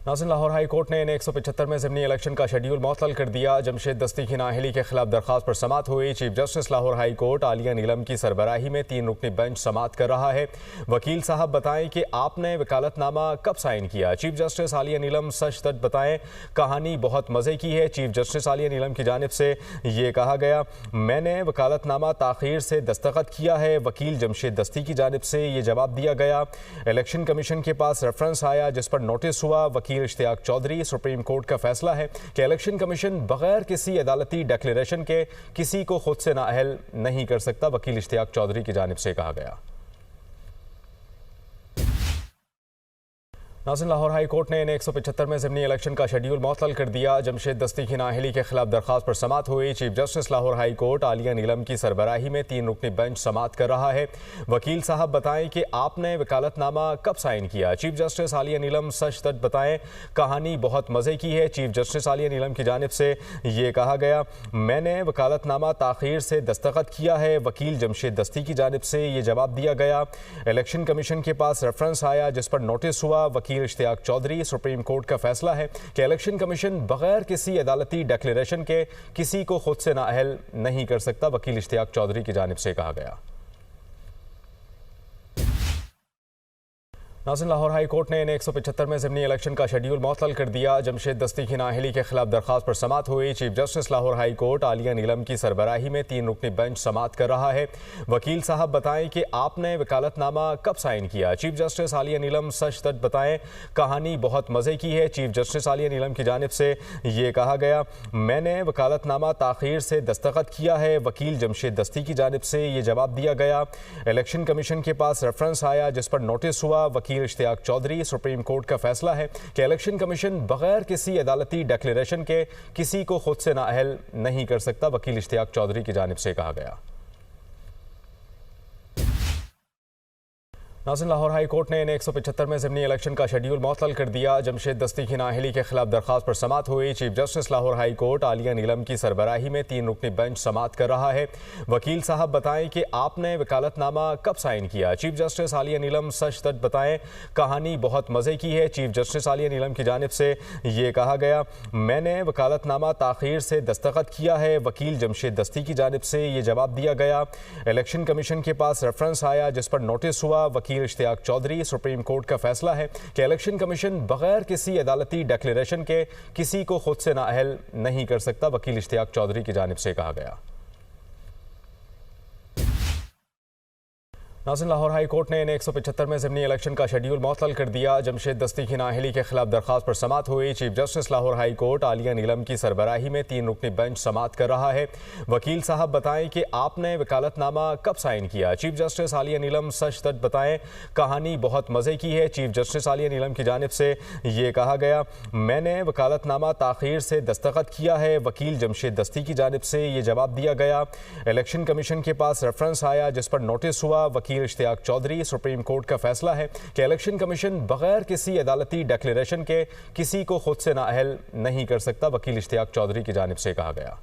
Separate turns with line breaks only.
नाज़रीन, Lahore high court ने N175 में ज़िमनी इलेक्शन का शेड्यूल मुअत्तल कर दिया। जमशेद दस्ती की नाअहली के खिलाफ दरख्वास्त पर समाअत हुई। Chief justice Lahore high court आलिया नीलम की सरबराही में 3 रुकनी बेंच समाअत कर रहा है। वकील साहब बताएं कि आपने वकालतनामा कब साइन किया। चीफ जस्टिस आलिया नीलम सच सच बताएं, कहानी बहुत मज़े की है। चीफ जस्टिस आलिया नीलम की जानिब से ये कहा गया, मैंने वकालतनामा ताख़ीर से दस्तखत किया है। वकील जमशेद दस्ती की जानिब से ये जवाब दिया गया। इलेक्शन कमीशन के पास रेफरेंस आया जिस पर नोटिस हुआ। वकील इश्तियाक चौधरी, सुप्रीम कोर्ट का फैसला है कि इलेक्शन कमीशन बगैर किसी अदालती डिक्लेरेशन के किसी को खुद से नाअहल नहीं कर सकता। वकील इश्तियाक चौधरी की जानिब से कहा गया। नाज़रीन, लाहौर हाई कोर्ट ने N175 में ज़िमनी इलेक्शन का शेड्यूल मुअत्तल कर दिया। जमशेद दस्ती की नाअहली के खिलाफ दरख्वास्त पर समाअत हुई। Chief justice Lahore high court आलिया नीलम की सरबराही में 3 रुकनी बेंच समाअत कर रहा है। वकील साहब बताएं कि आपने वकालतनामा कब साइन किया। चीफ जस्टिस आलिया नीलम सच सच बताएं, कहानी बहुत मज़े की है। चीफ जस्टिस आलिया नीलम की जानिब से ये कहा गया, मैंने वकालतनामा ताख़ीर से दस्तखत किया है। वकील जमशेद दस्ती की जानिब से ये जवाब दिया गया। इलेक्शन कमीशन के पास रेफरेंस आया जिस पर नोटिस हुआ। वकील इश्तियाक चौधरी, सुप्रीम कोर्ट का फैसला है कि इलेक्शन कमीशन बगैर किसी अदालती डिक्लेरेशन के किसी को खुद से नाअहल नहीं कर सकता। वकील इश्तियाक चौधरी की जानिब से कहा गया। नाज़रीन, लाहौर हाई कोर्ट ने N175 में ज़िमनी इलेक्शन का शेड्यूल मुअत्तल कर दिया। जमशेद दस्ती की नाअहली के खिलाफ दरख्वास्त पर समाअत हुई। Chief justice Lahore high court आलिया नीलम की सरबराही में 3 रुकनी बेंच समाअत कर रहा है। वकील साहब बताएं कि आपने वकालतनामा कब साइन किया। चीफ जस्टिस आलिया नीलम सच सच बताएं, कहानी बहुत मज़े की है। चीफ जस्टिस आलिया नीलम की जानिब से ये कहा गया, मैंने वकालतनामा ताख़ीर से दस्तखत किया है। वकील जमशेद दस्ती की जानिब से ये जवाब दिया गया। इलेक्शन कमीशन के पास रेफरेंस आया जिस पर नोटिस हुआ। वकील इश्तियाक चौधरी, सुप्रीम कोर्ट का फैसला है कि इलेक्शन कमीशन बगैर किसी अदालती डिक्लेरेशन के किसी को खुद से नाअहल नहीं कर सकता। वकील इश्तियाक चौधरी की जानिब से कहा गया। नाज़रीन, लाहौर हाई कोर्ट ने N175 में ज़िमनी इलेक्शन का शेड्यूल मुअत्तल कर दिया। जमशेद दस्ती की नाअहली के खिलाफ दरख्वास्त पर समाअत हुई। Chief justice Lahore high court आलिया नीलम की सरबराही में 3 रुकनी बेंच समाअत कर रहा है। वकील साहब बताएं कि आपने वकालतनामा कब साइन किया। चीफ जस्टिस आलिया नीलम सच सच बताएं, कहानी बहुत मज़े की है। चीफ जस्टिस आलिया नीलम की जानिब से ये कहा गया, मैंने वकालतनामा ताख़ीर से दस्तखत किया है। वकील जमशेद दस्ती की जानिब से ये जवाब दिया गया। इलेक्शन कमीशन के पास रेफरेंस आया जिस पर नोटिस हुआ। वकील इश्तियाक चौधरी, सुप्रीम कोर्ट का फैसला है कि इलेक्शन कमीशन बगैर किसी अदालती डिक्लेरेशन के किसी को खुद से नाअहल नहीं कर सकता। वकील इश्तियाक चौधरी की जानिब से कहा गया। नाज़रीन, लाहौर हाई कोर्ट ने N175 में ज़िमनी इलेक्शन का शेड्यूल मुअत्तल कर दिया। जमशेद दस्ती की नाअहली के खिलाफ दरख्वास्त पर समाअत हुई। Chief justice Lahore high court आलिया नीलम की सरबराही में 3 रुकनी बेंच समाअत कर रहा है। वकील साहब बताएं कि आपने वकालतनामा कब साइन किया। चीफ जस्टिस आलिया नीलम सच सच बताएं, कहानी बहुत मज़े की है। चीफ जस्टिस आलिया नीलम की जानिब से ये कहा गया, मैंने वकालतनामा ताख़ीर से दस्तखत किया है। वकील जमशेद दस्ती की जानिब से ये जवाब दिया गया। इलेक्शन कमीशन के पास रेफरेंस आया जिस पर नोटिस हुआ। वकील इश्तियाक चौधरी, सुप्रीम कोर्ट का फैसला है कि इलेक्शन कमीशन बगैर किसी अदालती डिक्लेरेशन के किसी को खुद से नाअहल नहीं कर सकता। वकील इश्तियाक चौधरी की जानिब से कहा गया।